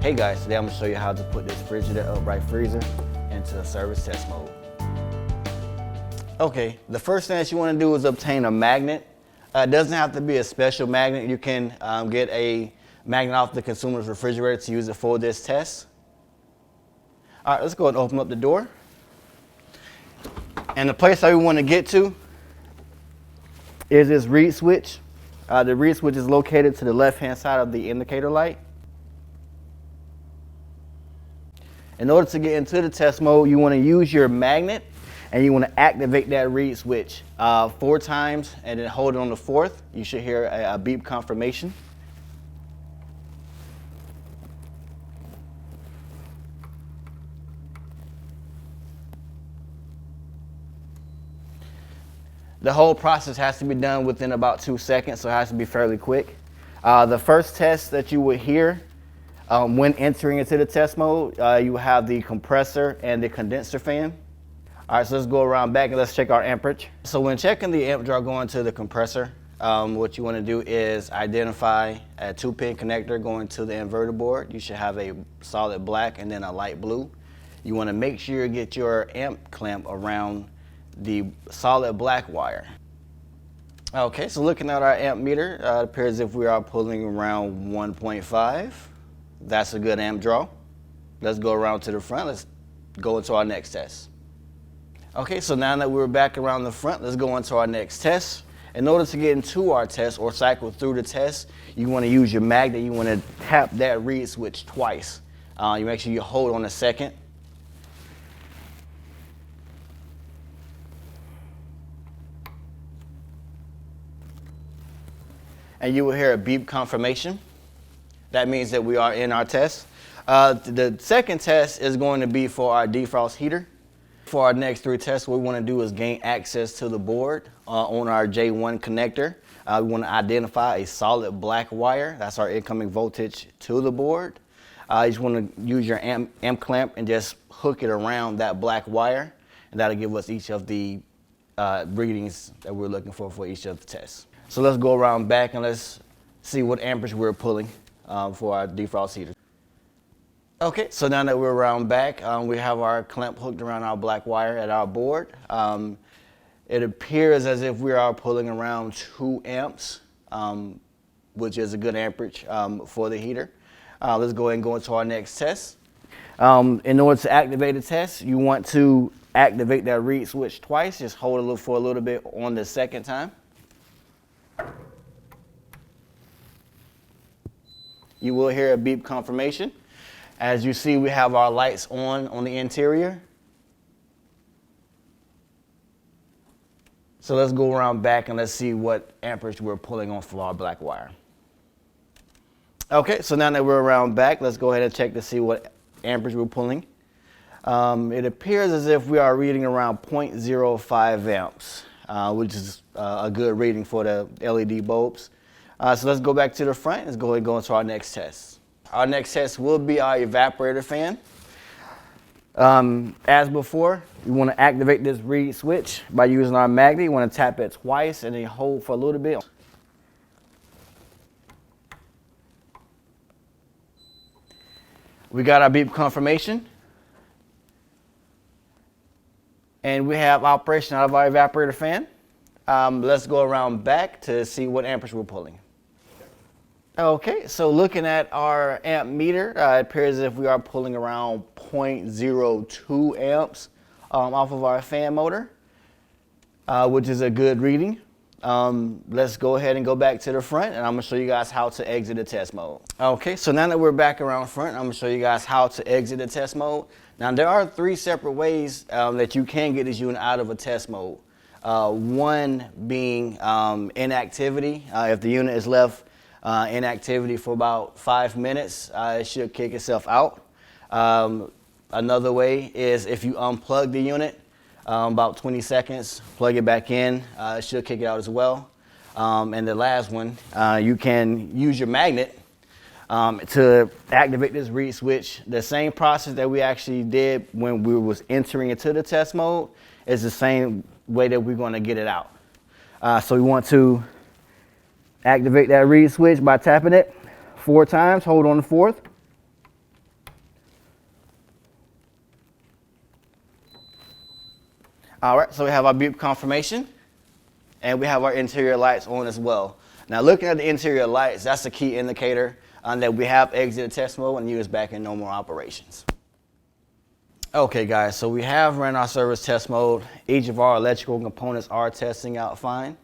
Hey guys, today I'm going to show you how to put this Frigidaire upright freezer into service test mode. Okay, the first thing that you want to do is obtain a magnet. It doesn't have to be a special magnet. You can get a magnet off the consumer's refrigerator to use it for this test. All right, let's go ahead and open up the door. And the place that we want to get to is this reed switch. The reed switch is located to the left-hand side of the indicator light. In order to get into the test mode, you want to use your magnet and you want to activate that reed switch 4 times and then hold it on the 4th. You should hear a beep confirmation. The whole process has to be done within about 2 seconds, so it has to be fairly quick. The first test that you would hear when entering into the test mode, you have the compressor and the condenser fan. All right, so let's go around back and let's check our amperage. So when checking the amp draw going to the compressor, what you want to do is identify a 2-pin connector going to the inverter board. You should have a solid black and then a light blue. You want to make sure you get your amp clamp around the solid black wire. Okay, so looking at our amp meter, it appears as if we are pulling around 1.5. That's a good amp draw. Let's go around to the front. Let's go into our next test. Okay, so now that we're back around the front, let's go into our next test. In order to get into our test or cycle through the test, you want to use your magnet. You want to tap that reed switch twice. You make sure you hold on a second. And you will hear a beep confirmation. That means that we are in our test. The second test is going to be for our defrost heater. For our next 3 tests, what we want to do is gain access to the board on our J1 connector. We want to identify a solid black wire. That's our incoming voltage to the board. You just want to use your amp clamp and just hook it around that black wire. And that'll give us each of the readings that we're looking for each of the tests. So let's go around back and let's see what amperage we're pulling for our defrost heater. Okay, so now that we're around back, we have our clamp hooked around our black wire at our board. It appears as if we are pulling around 2 amps, which is a good amperage for the heater. Let's go ahead and go into our next test. In order to activate the test, you want to activate that reed switch twice. Just hold it for a little bit on the second time. You will hear a beep confirmation. As you see, we have our lights on the interior. So let's go around back and let's see what amperage we're pulling on for our black wire. Okay, so now that we're around back, let's go ahead and check to see what amperage we're pulling. It appears as if we are reading around 0.05 amps, which is a good reading for the LED bulbs. So let's go back to the front. Let's go ahead and go into our next test. Our next test will be our evaporator fan. As before, you want to activate this reed switch by using our magnet. You want to tap it twice and then hold for a little bit. We got our beep confirmation. And we have operation out of our evaporator fan. Let's go around back to see what amperage we're pulling. Okay, so looking at our amp meter, it appears as if we are pulling around 0.02 amps off of our fan motor, which is a good reading. Let's go ahead and go back to the front, and I'm going to show you guys how to exit the test mode. Okay, so now that we're back around front, I'm going to show you guys how to exit the test mode. Now, there are 3 separate ways that you can get this unit out of a test mode. One being inactivity. If the unit is left inactivity for about 5 minutes, it should kick itself out. Another way is if you unplug the unit, about 20 seconds, plug it back in, it should kick it out as well. And the last one, you can use your magnet to activate this reed switch. The same process that we actually did when we was entering into the test mode is the same way that we're going to get it out. So we want to activate that reed switch by tapping it 4 times, hold on the 4th. All right, so we have our beep confirmation, and we have our interior lights on as well. Now, looking at the interior lights, that's a key indicator that we have exited test mode and used back in normal operations. Okay, guys, so we have ran our service test mode. Each of our electrical components are testing out fine.